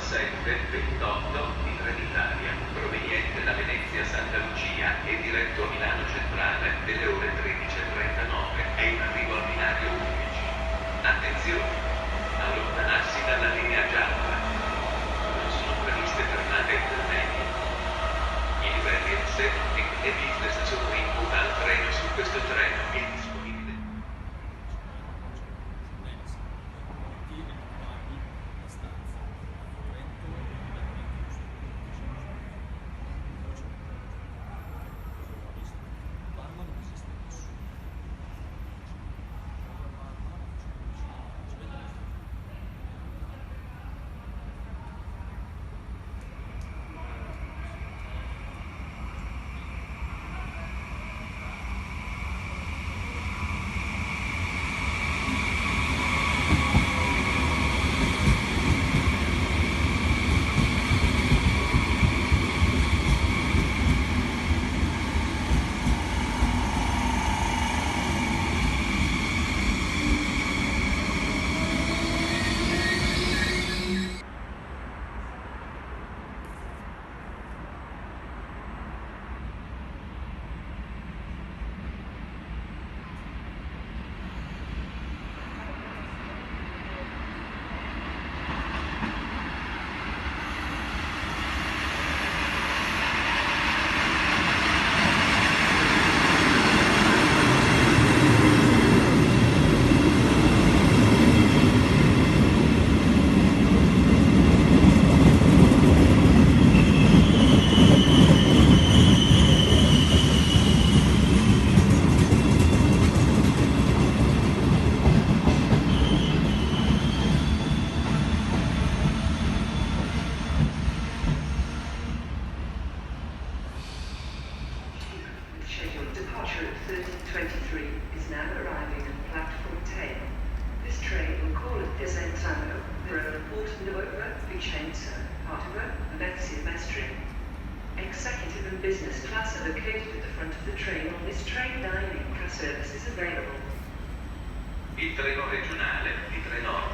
07 28 di Trenitalia, proveniente da Venezia Santa Lucia e diretto a Milano Centrale delle ore 13:39, è in arrivo al binario 11. Attenzione! Allontanarsi dalla linea gialla. Non sono previste fermate intermedie. I livelli executive e business sono in coda al treno su questo treno è disponibile. Scheduled departure at 13:23 is now arriving at platform 10. This train will call at Desenzano, Porto-Nuova, Vicenza, Padova, Venezia Mestre. Executive and business class are located at the front of the train. On this train, dining car service is available. Il treno regionale di Trenord